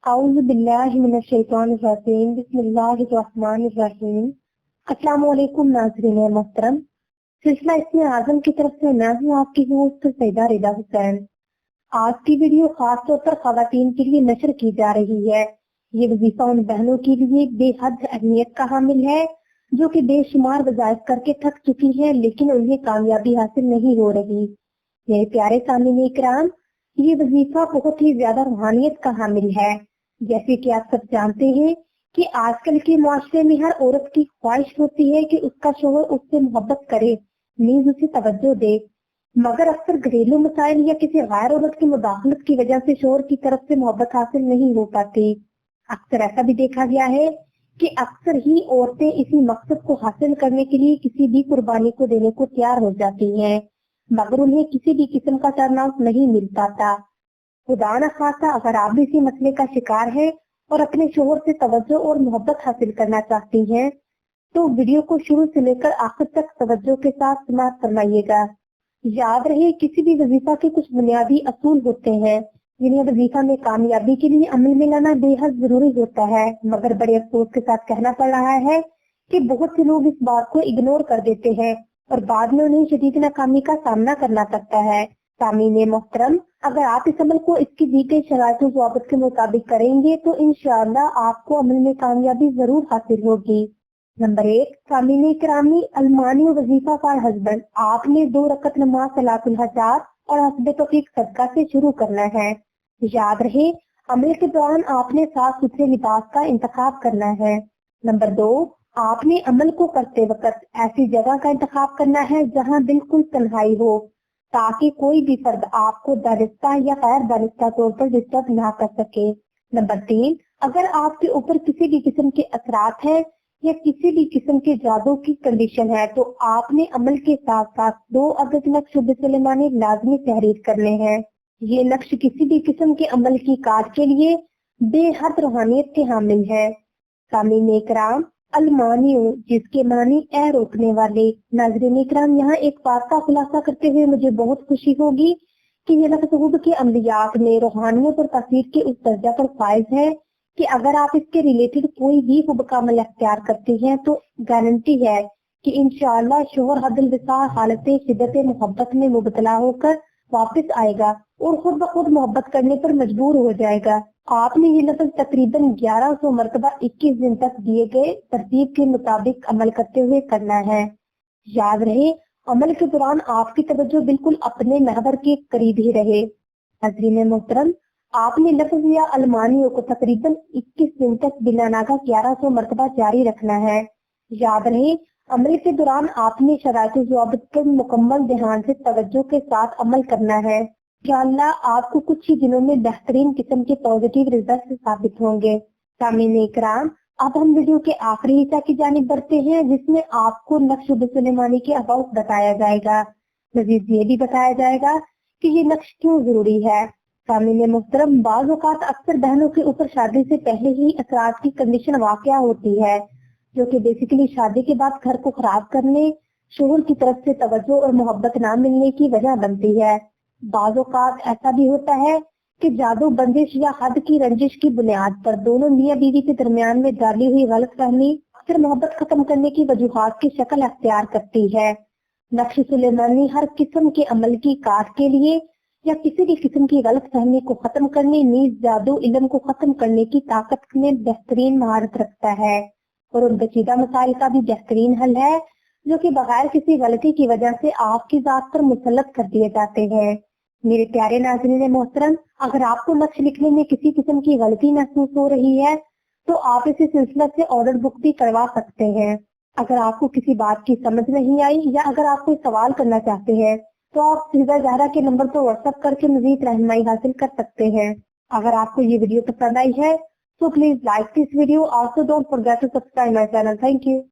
औज़ुबिल्लाहिमिनश्शैतानिर्रजीम बिस्मिल्लाहिर्रहमानिर्रहीम। अस्सलाम वालेकुम नाज़रीन मोहतरम। सिलसिला इसमें आज़म की तरफ से मैं हूँ आपकी होस्ट सईदा रिदा हुसैन। आज की वीडियो खास तौर पर खवातीन के लिए नशर की जा रही है। ये वजीफा उन बहनों के लिए बेहद अहमियत का हामिल है जो कि बेशुमार वज़ाइफ करके थक चुकी हैं, लेकिन उन्हें कामयाबी हासिल नहीं हो रही। मेरे प्यारे सामीन इकराम, ये वजीफा बहुत ही ज्यादा रूहानियत का हामिल है। जैसे कि आप सब जानते हैं कि आजकल के मुआशरे में हर औरत की ख्वाहिश होती है कि उसका शोहर उससे मोहब्बत करे, नीज उसे तवज्जो दे, मगर अक्सर घरेलू मसाइल या किसी गैर औरत की मुदाखलत की वजह से शोहर की तरफ से मोहब्बत हासिल नहीं हो पाती। अक्सर ऐसा भी देखा गया है कि अक्सर ही औरतें इसी मकसद को हासिल करने के लिए किसी भी कुर्बानी को देने को तैयार हो जाती हैं, मगर उन्हें किसी भी किस्म का टर्न आउट नहीं मिल पाता। खुदा न खासा अगर आप भी इसी मसले का शिकार हैं और अपने शोहर से तवज्जो और मोहब्बत हासिल करना चाहती हैं, तो वीडियो को शुरू से लेकर आखिर तक तवज्जो के साथ समाप्त फरमाइएगा। याद रहे, किसी भी वजीफा के कुछ बुनियादी असूल होते हैं जिन्हें वजीफा में कामयाबी के लिए अमल में लाना बेहद जरूरी होता है, मगर बड़े अफसोस के साथ कहना पड़ रहा है कि बहुत से लोग इस बात को इग्नोर कर देते हैं और बाद में उन्हें शदीद नाकामी का सामना करना पड़ता है। सामीने मोहतरम, अगर आप इस अमल को इसकी दी गई शराइतों ज़वाबित के मुताबिक करेंगे तो इंशाअल्लाह आपको अमल में कामयाबी जरूर हासिल होगी। नंबर 1, सामीने इकरामी, अलमानी वजीफा फॉर हस्बैंड। आपने 2 रकत नमाज सलातुल हजात और हस्बे तौफीक सदका से शुरू करना है। याद रहे, अमल के दौरान आपने साफ सुथरे लिबास का इंतखाब करना है। नंबर 2, आपने अमल को करते वक्त ऐसी जगह का इंतखाब करना है जहाँ बिल्कुल तन्हाई हो, ताकि कोई भी फर्द आपको दानिस्ता या गैर दानिस्ता तौर पर डिस्टर्ब ना कर सके। नंबर 3, अगर आपके ऊपर किसी भी किस्म के असरात है या किसी भी किस्म के जादू की कंडीशन है तो आपने अमल के साथ साथ 2 अदद नक्श सुलेमानी लाजमी तहरीर करने हैं। ये नक्श किसी भी किस्म के अमल की कार के लिए बेहद रूहानियत के हामिल है। सामीन इकराम, अलमानियो जिसके मानी ए रोकने वाले। नाज़रीन इकराम, यहाँ एक बात का खुलासा करते हुए मुझे बहुत खुशी होगी कि ये लफ्ज़ के अमलियात में रूहानियत और तस्वीर के उस दर्जा पर फायज है कि अगर आप इसके रिलेटेड कोई भी हुब का अमल अख्तियार करती हैं तो गारंटी है कि इंशाअल्लाह शोहर हदल विसार हालत शिद्दत मोहब्बत में मुबतला होकर वापस आएगा और खुद ब खुद मोहब्बत करने पर मजबूर हो जाएगा। आपने ये लफ्ज तकरीबन 1100 मरतबा 21 दिन तक दिए गए तरतीब के मुताबिक अमल करते हुए करना है। याद रहे, अमल के दौरान आपकी तवज्जो बिल्कुल अपने महवर के करीब ही रहे। नाज़रीन मोहतरम, आपने लफ्ज या अलमानियों को तकरीबन 21 दिन तक बिना नागा 1100 मरतबा जारी रखना है। याद रहे, अमल के दौरान आपने शराइत ज़वाबित पर मुकम्मल ध्यान से तवज्जो के साथ अमल करना है। इंशाअल्लाह आपको कुछ ही दिनों में बेहतरीन किस्म के पॉजिटिव रिजल्ट साबित होंगे। सामीन इकराम, अब हम वीडियो के आखिरी हिस्सा की जानिब बढ़ते हैं जिसमें आपको नक्श सुलेमानी के अबाउट बताया जाएगा। मजीद ये भी बताया जाएगा कि ये नक्श क्यों जरूरी है। सामीन मुहतरम, बाज़ औक़ात अक्सर बहनों के ऊपर शादी से पहले ही असरात की कंडीशन वाक़या होती है जो कि बेसिकली शादी के बाद घर को खराब करने, शोहर की तरफ से तवज्जो और मोहब्बत ना मिलने की वजह बनती है। बाज़ औक़ात ऐसा भी होता है कि जादू, बंदिश या हद की रंजिश की बुनियाद पर दोनों मियां बीवी के दरमियान में डाली हुई गलतफहमी अक्सर मोहब्बत खत्म करने की वजूहात की शक्ल अख्तियार करती है। नक्श सुलेमानी हर किस्म के अमल की काट के लिए या किसी भी किस्म की गलतफहमी को खत्म करने, नीज जादू इल्म को खत्म करने की ताकत में बेहतरीन महारत रखता है और उन पेचीदा मसाइल का भी बेहतरीन हल है जो कि बगैर किसी गलती की वजह से आपकी जात पर मुसल्लत कर दिए जाते हैं। मेरे प्यारे नाज़रीन मोहतरम, अगर आपको नक्श लिखने में किसी किस्म की गलती महसूस हो रही है तो आप इसी सिलसिला से ऑर्डर बुक भी करवा सकते हैं। अगर आपको किसी बात की समझ नहीं आई या अगर आप कोई सवाल करना चाहते हैं तो आप सीधा ज़हरा के नंबर पर व्हाट्सएप करके मजीद रहनुमाई हासिल कर सकते हैं। अगर आपको ये वीडियो पसंद आई है तो please like this video. Also don't forget to subscribe my channel. Thank you.